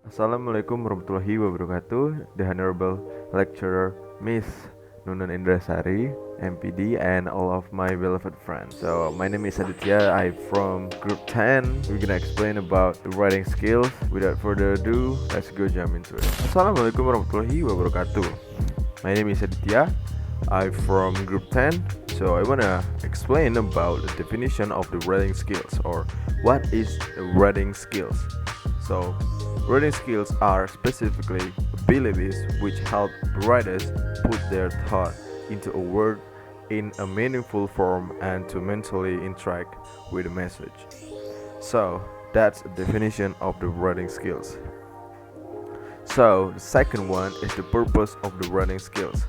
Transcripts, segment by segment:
Assalamualaikum warahmatullahi wabarakatuh. The Honorable Lecturer Miss Nunun Indrasari, MPD, and all of my beloved friends. So, my name is Aditya. I'm from Group 10. We're gonna explain about the writing skills. Without further ado, let's go jump into it. Assalamualaikum warahmatullahi wabarakatuh. My name is Aditya. I'm from Group 10. So, I wanna explain about the definition of the writing skills, or what is the writing skills. So, writing skills are specifically abilities which help writers put their thought into a word in a meaningful form and to mentally interact with a message. So, that's a definition of the writing skills. So, the second one is the purpose of the writing skills.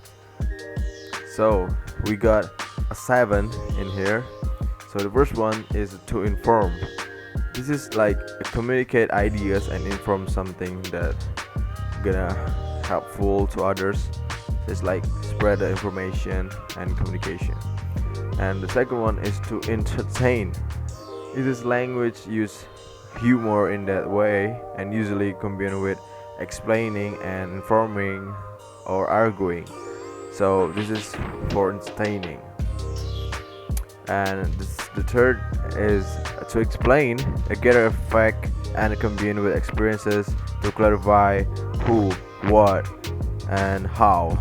So, we got a seven in here. So, the first one is to inform. This is like communicate ideas and inform something that gonna helpful to others. It's like spread the information and communication. And the second one is to entertain. This is language use humor in that way and usually combined with explaining and informing or arguing. So this is for entertaining. And the third is to explain, get a fact and combine with experiences to clarify who, what, and how.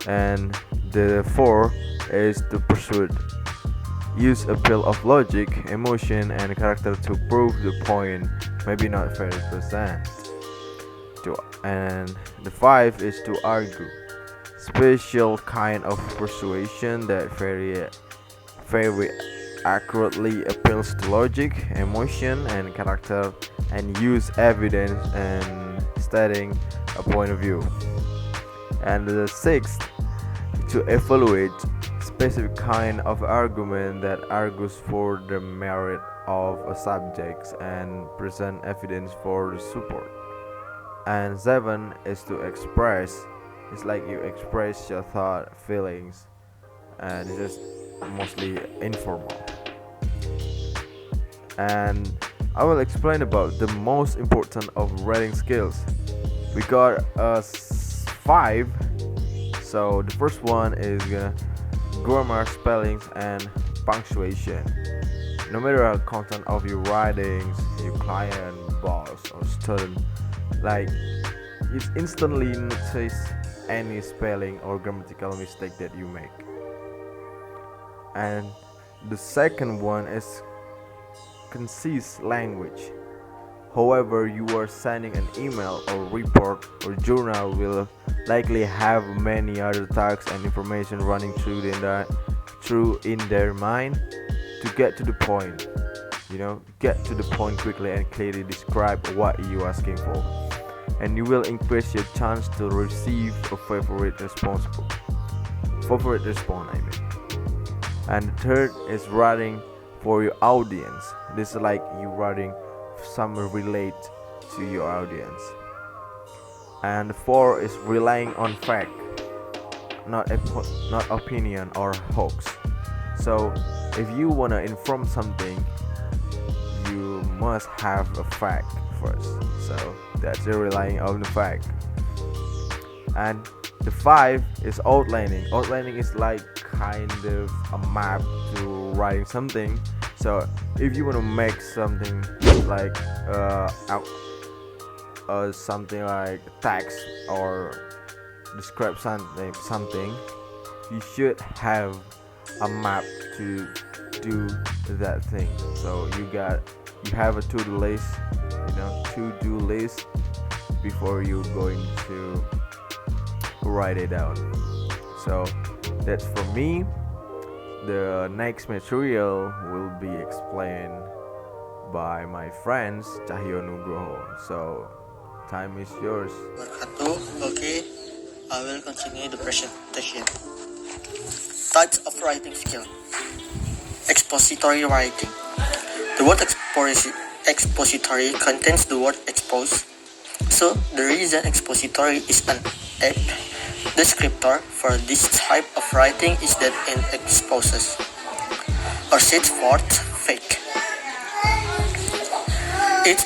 And the fourth is to pursue, use appeal of logic, emotion, and character to prove the point, maybe not 30%. And the five is to argue, special kind of persuasion that very accurately appeals to logic, emotion, and character, and use evidence and stating a point of view. And the sixth, to evaluate specific kind of argument that argues for the merit of a subject and present evidence for the support. And seven is to express. It's like you express your thought, feelings, and it's just mostly informal. And I will explain about the most important of writing skills. We got five. So the first one is grammar, spellings, and punctuation. No matter the content of your writings, your client, boss, or student, like it instantly notice any spelling or grammatical mistake that you make. And the second one is concise language. However, you are sending an email or report or journal will likely have many other tasks and information running through in their mind to get to the point. Get to the point quickly and clearly describe what you are asking for, and you will increase your chance to receive a favorite response. I mean. And the third is writing for your audience. This is like you writing some relate to your audience. And the fourth is relying on fact, not opinion or hoax. So if you wanna inform something, you must have a fact first. So that's relying on the fact. And the five is outlining. Outlining is like kind of a map to writing something. So if you want to make something like something like text or describe something, you should have a map to do that thing. So you have a to-do list before you going to write it down. So that's for me. The next material will be explained by my friends CAHYO NUGROHO. So time is yours. Okay, I will continue the presentation. Types of writing skill. Expository writing. The word expository contains the word expose. So the reason expository is an apt descriptor for this type of writing is that it exposes or sets forth fake. It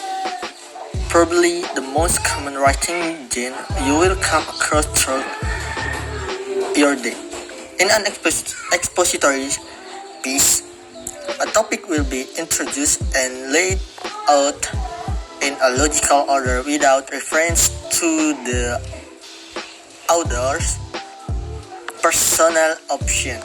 probably the most common writing genre you will come across through your day. In an expository piece, a topic will be introduced and laid out in a logical order without reference to the author's personal option.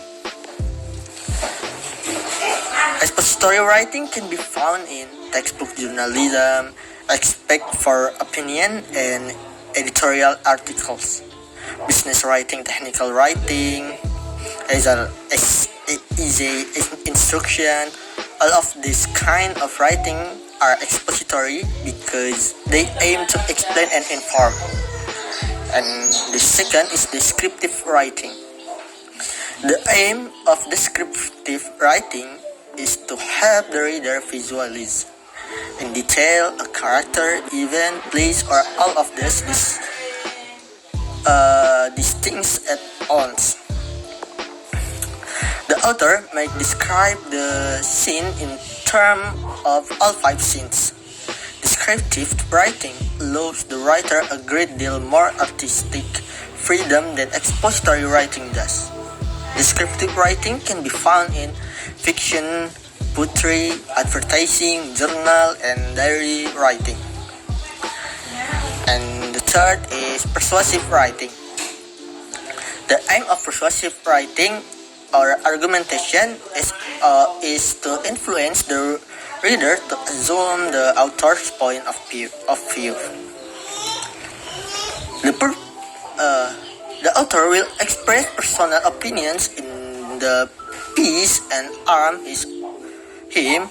Expository writing can be found in textbook journalism, expect for opinion, and editorial articles. Business writing, technical writing, as a instruction. All of this kind of writing are expository because they aim to explain and inform. And the second is descriptive writing. The aim of descriptive writing is to help the reader visualize in detail a character, event, place, or all of these things at once. The author may describe the scene in terms of all 5 scenes. Descriptive writing allows the writer a great deal more artistic freedom than expository writing does. Descriptive writing can be found in fiction, poetry, advertising, journal, and diary writing. And the third is persuasive writing. The aim of persuasive writing or argumentation is to influence the reader to assume the author's point of view. The author will express personal opinions in the piece and arm him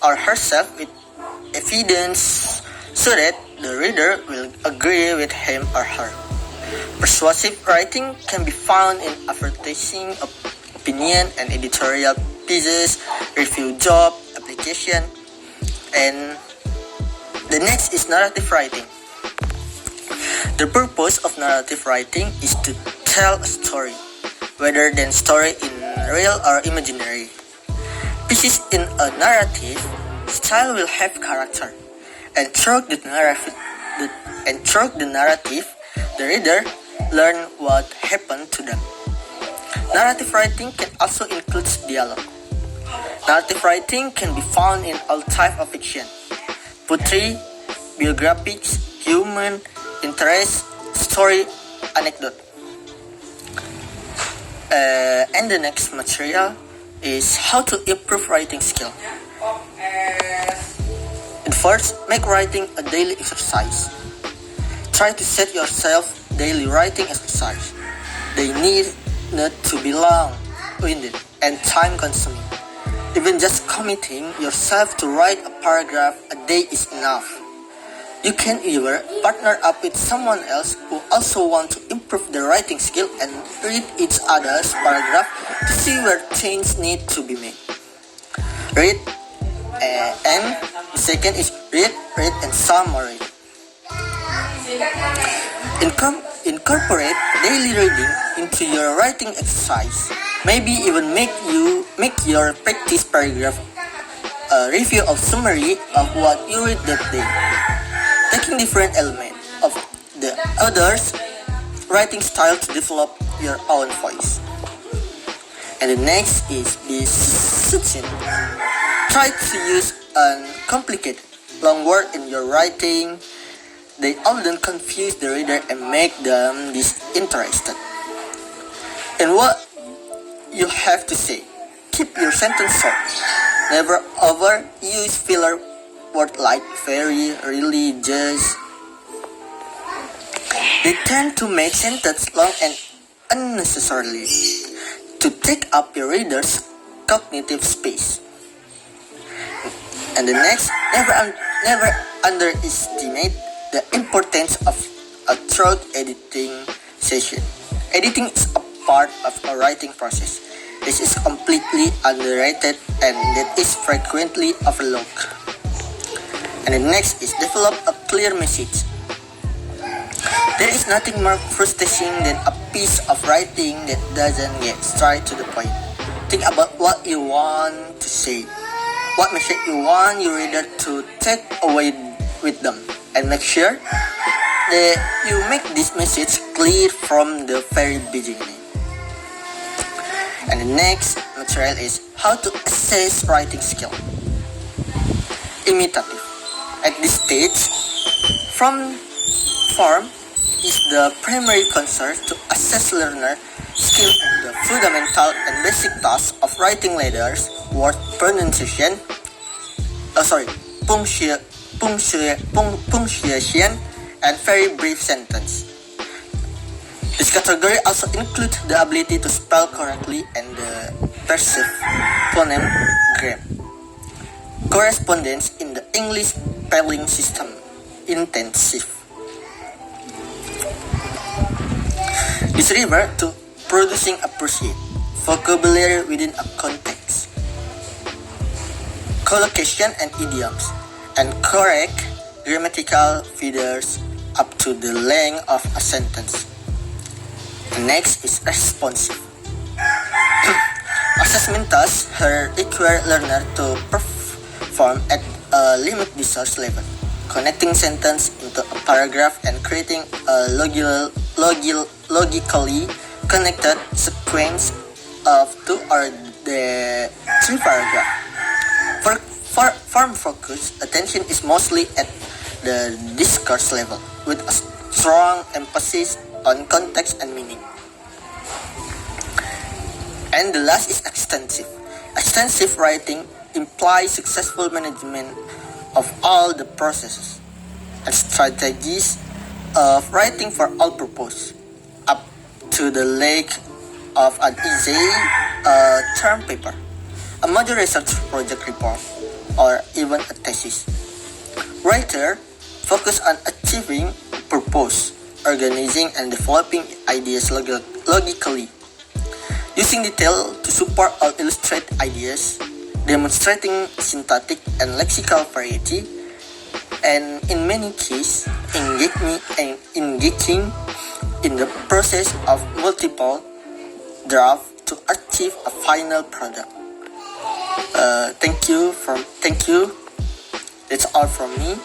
or herself with evidence so that the reader will agree with him or her. Persuasive writing can be found in advertising, opinion, and editorial pieces, review job, application, and the next is narrative writing. The purpose of narrative writing is to tell a story, whether the story in real or imaginary. Pieces in a narrative style will have character, and through the narrative, the reader learn what happened to them. Narrative writing can also include dialogue. Narrative writing can be found in all types of fiction: poetry, biographies, human interest, story, anecdote. And the next material is how to improve writing skill. First, make writing a daily exercise. Try to set yourself daily writing exercise. They need not to be long-winded and time-consuming. Even just committing yourself to write a paragraph a day is enough. You can either partner up with someone else who also wants to improve their writing skill and read each other's paragraph to see where changes need to be made. Read and the second is read and summary. Incorporate daily reading into your writing exercise. Maybe even make your practice paragraph a review of summary of what you read that day. Taking different elements of the other's writing style to develop your own voice. And the next is the succinct. Try to use uncomplicated long words in your writing. They often confuse the reader and make them disinterested in what you have to say. Keep your sentence short. Never overuse filler words like very, really, just. They tend to make sentences long and unnecessarily to take up your reader's cognitive space. And the next, never underestimate the importance of a thorough editing session. Editing is a part of a writing process. This is completely underrated and that is frequently overlooked. And the next is develop a clear message. There is nothing more frustrating than a piece of writing that doesn't get straight to the point. Think about what you want to say. What message you want your reader to take away with them. and make sure that you make this message clear from the very beginning. And the next material is how to assess writing skill. Imitative. At this stage, form is the primary concern to assess learner skill in the fundamental and basic tasks of writing letters, word pronunciation, punctuation, and very brief sentence. This category also includes the ability to spell correctly and the perceived phonegram. Correspondence in the English spelling system. Intensive. This refers to producing appropriate vocabulary within a context, collocation and idioms, and correct grammatical features up to the length of a sentence. Next is responsive. Assessment tasks require learner to perform at a limit resource level, connecting sentence into a paragraph and creating a logically connected sequence of 2 or 3 paragraphs. For form focus, attention is mostly at the discourse level, with a strong emphasis on context and meaning. And the last is extensive. Extensive writing implies successful management of all the processes and strategies of writing for all purposes, up to the length of an essay, a term paper, a major research project report, or even a thesis. Writer focus on achieving purpose, organizing and developing ideas logically, using detail to support or illustrate ideas, demonstrating syntactic and lexical variety, and in many cases, engaging in the process of multiple drafts to achieve a final product. Thank you. That's all from me.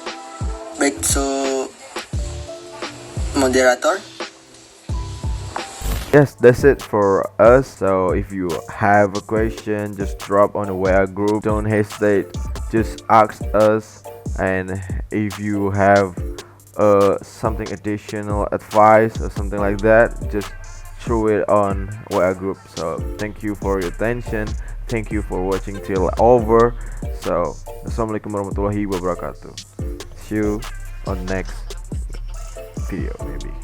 Back to moderator. Yes, that's it for us. So if you have a question, just drop on the WA group. Don't hesitate, just ask us. And if you have something additional advice or something like that, just throw it on WA group. So thank you for your attention. Thank you for watching till over. So assalamualaikum warahmatullahi wabarakatuh. See you on next video maybe.